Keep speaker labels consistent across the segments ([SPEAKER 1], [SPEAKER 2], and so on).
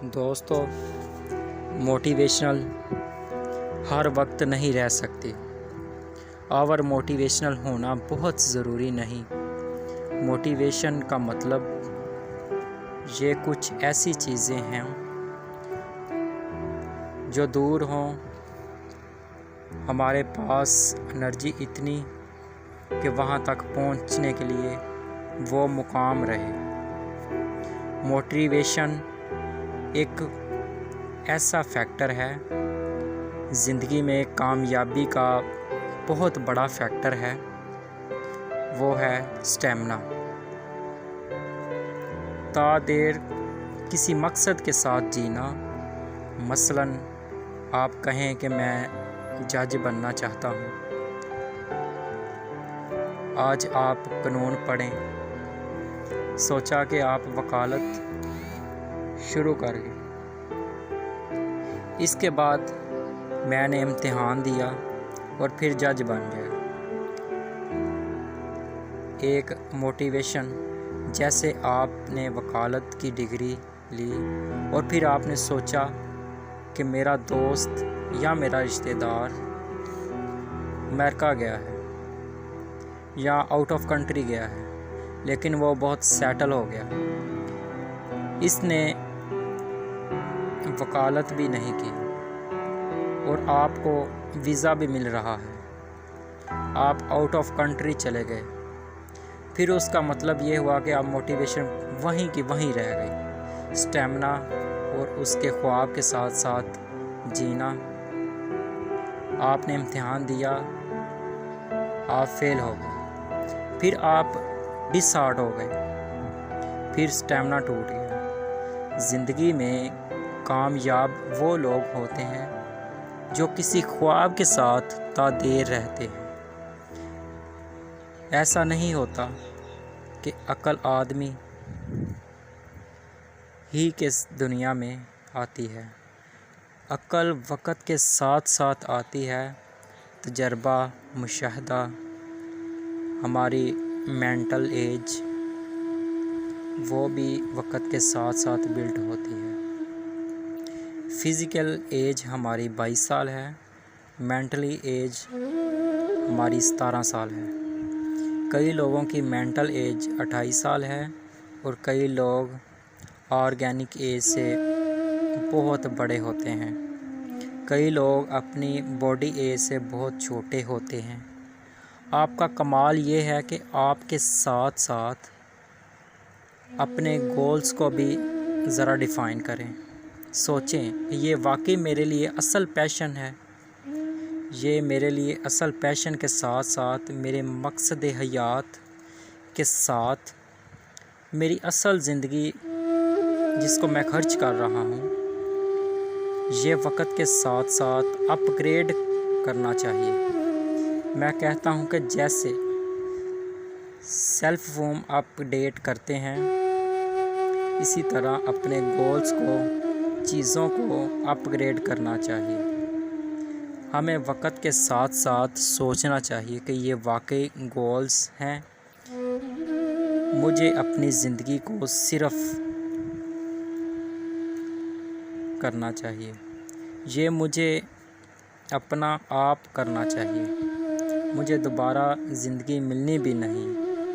[SPEAKER 1] दोस्तों, मोटिवेशनल हर वक्त नहीं रह सकती और मोटिवेशनल होना बहुत ज़रूरी नहीं। मोटिवेशन का मतलब ये कुछ ऐसी चीज़ें हैं जो दूर हों, हमारे पास एनर्जी इतनी कि वहाँ तक पहुँचने के लिए वो मुकाम रहे। मोटिवेशन एक ऐसा फैक्टर है ज़िंदगी में, कामयाबी का बहुत बड़ा फैक्टर है, वो है स्टैमिना। तादेर किसी मकसद के साथ जीना। मसलन आप कहें कि मैं जज बनना चाहता हूँ, आज आप कानून पढ़ें, सोचा कि आप वकालत शुरू कर गए। इसके बाद मैंने इम्तिहान दिया और फिर जज बन गया। एक मोटिवेशन, जैसे आपने वकालत की डिग्री ली और फिर आपने सोचा कि मेरा दोस्त या मेरा रिश्तेदार अमेरिका गया है या आउट ऑफ कंट्री गया है, लेकिन वो बहुत सेटल हो गया, इसने वकालत भी नहीं की और आपको वीज़ा भी मिल रहा है, आप आउट ऑफ कंट्री चले गए। फिर उसका मतलब ये हुआ कि आप मोटिवेशन वहीं की वहीं रह गई। स्टैमिना और उसके ख्वाब के साथ साथ जीना। आपने इम्तिहान दिया, आप फेल हो गए, फिर आप डिसहार्ट हो गए, फिर स्टैमिना टूट गया। ज़िंदगी में कामयाब वो लोग होते हैं जो किसी ख्वाब के साथ तादेर रहते हैं। ऐसा नहीं होता कि अक्ल आदमी ही के दुनिया में आती है, अक्ल वक़्त के साथ साथ आती है। तजर्बा, मुशाहदा, हमारी मेंटल एज वो भी वक़्त के साथ साथ बिल्ड होती है। फ़िज़िकल एज हमारी 22 साल है, मेंटली एज हमारी 17 साल है। कई लोगों की मेंटल एज 28 साल है और कई लोग ऑर्गेनिक एज से बहुत बड़े होते हैं। कई लोग अपनी बॉडी एज से बहुत छोटे होते हैं। आपका कमाल ये है कि आपके साथ साथ अपने गोल्स को भी ज़रा डिफ़ाइन करें। सोचें, ये वाकई मेरे लिए असल पैशन है, ये मेरे लिए असल पैशन के साथ साथ मेरे मकसद हयात के साथ मेरी असल ज़िंदगी जिसको मैं खर्च कर रहा हूँ, ये वक़्त के साथ साथ अपग्रेड करना चाहिए। मैं कहता हूँ कि जैसे सेल्फ वूम अपडेट करते हैं, इसी तरह अपने गोल्स को, चीज़ों को अपग्रेड करना चाहिए। हमें वक़्त के साथ साथ सोचना चाहिए कि ये वाकई गोल्स हैं। मुझे अपनी ज़िंदगी को सिर्फ़ करना चाहिए, ये मुझे अपना आप करना चाहिए, मुझे दोबारा ज़िंदगी मिलनी भी नहीं।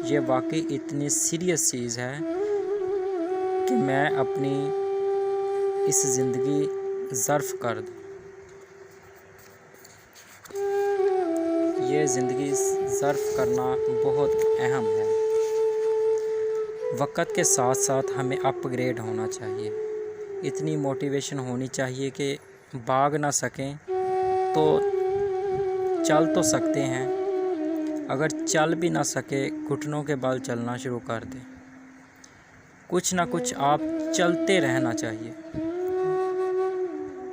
[SPEAKER 1] ये वाकई इतनी सीरियस चीज़ है कि मैं अपनी इस ज़िंदगी ज़र्फ़ कर दूँ। ये ज़िंदगी ज़र्फ़ करना बहुत अहम है। वक़्त के साथ साथ हमें अपग्रेड होना चाहिए। इतनी मोटिवेशन होनी चाहिए कि भाग ना सकें तो चल तो सकते हैं, अगर चल भी ना सके घुटनों के बल चलना शुरू कर दें। कुछ ना कुछ आप चलते रहना चाहिए।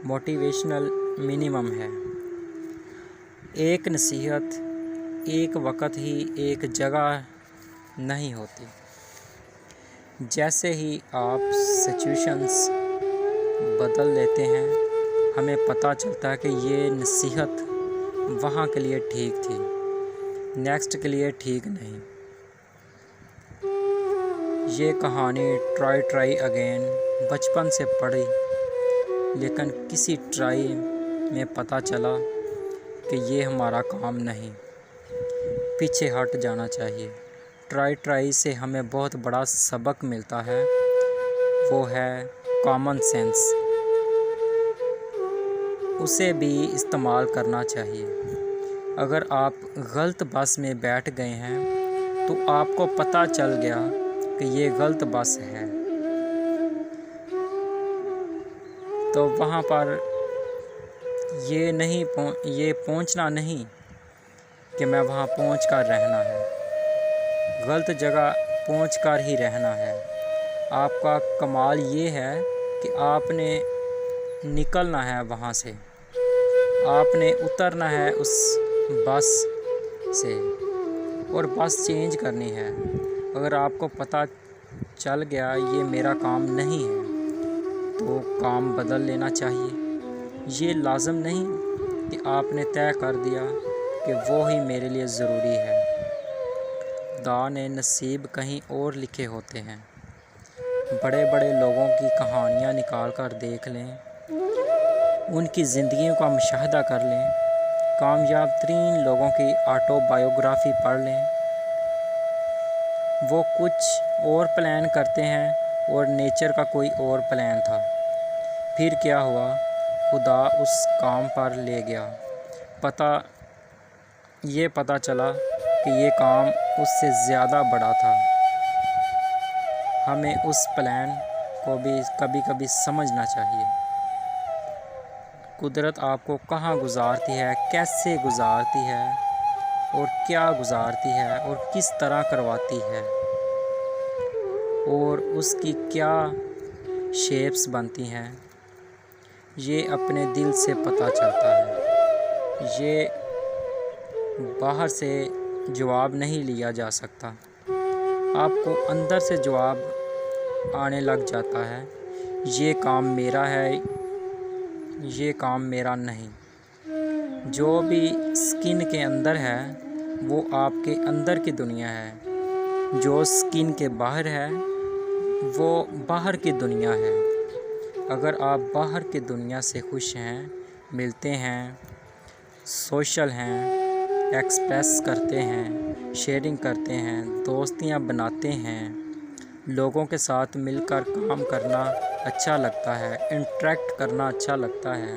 [SPEAKER 1] मोटिवेशनल मिनिमम है। एक नसीहत एक वक़्त ही एक जगह नहीं होती। जैसे ही आप सिचुएशंस बदल लेते हैं, हमें पता चलता है कि ये नसीहत वहाँ के लिए ठीक थी, नेक्स्ट के लिए ठीक नहीं। ये कहानी ट्राई अगेन बचपन से पढ़ी लेकिन किसी ट्राई में पता चला कि ये हमारा काम नहीं, पीछे हट जाना चाहिए। ट्राई से हमें बहुत बड़ा सबक मिलता है, वो है कॉमन सेंस। उसे भी इस्तेमाल करना चाहिए। अगर आप गलत बस में बैठ गए हैं तो आपको पता चल गया कि ये गलत बस है, तो वहाँ पर ये पहुँचना नहीं कि मैं वहाँ पहुँचकर रहना है, गलत जगह पहुँचकर ही रहना है। आपका कमाल ये है कि आपने निकलना है वहाँ से, आपने उतरना है उस बस से और बस चेंज करनी है। अगर आपको पता चल गया ये मेरा काम नहीं है तो काम बदल लेना चाहिए। ये लाज़म नहीं कि आपने तय कर दिया कि वो ही मेरे लिए ज़रूरी है। खुदा ने नसीब कहीं और लिखे होते हैं। बड़े बड़े लोगों की कहानियाँ निकाल कर देख लें, उनकी ज़िंदगियों का मुशाहदा कर लें, कामयाब तरीन लोगों की ऑटोबायोग्राफ़ी पढ़ लें। वो कुछ और प्लान करते हैं और नेचर का कोई और प्लान था। फिर क्या हुआ, खुदा उस काम पर ले गया। पता चला कि ये काम उससे ज़्यादा बड़ा था। हमें उस प्लान को भी कभी कभी समझना चाहिए। कुदरत आपको कहाँ गुजारती है, कैसे गुजारती है और क्या गुजारती है और किस तरह करवाती है और उसकी क्या शेप्स बनती हैं, ये अपने दिल से पता चलता है। ये बाहर से जवाब नहीं लिया जा सकता। आपको अंदर से जवाब आने लग जाता है, ये काम मेरा है, ये काम मेरा नहीं। जो भी स्किन के अंदर है वो आपके अंदर की दुनिया है, जो स्किन के बाहर है वो बाहर की दुनिया है। अगर आप बाहर की दुनिया से खुश हैं, मिलते हैं, सोशल हैं, एक्सप्रेस करते हैं, शेयरिंग करते हैं, दोस्तियां बनाते हैं, लोगों के साथ मिलकर काम करना अच्छा लगता है, इंटरेक्ट करना अच्छा लगता है,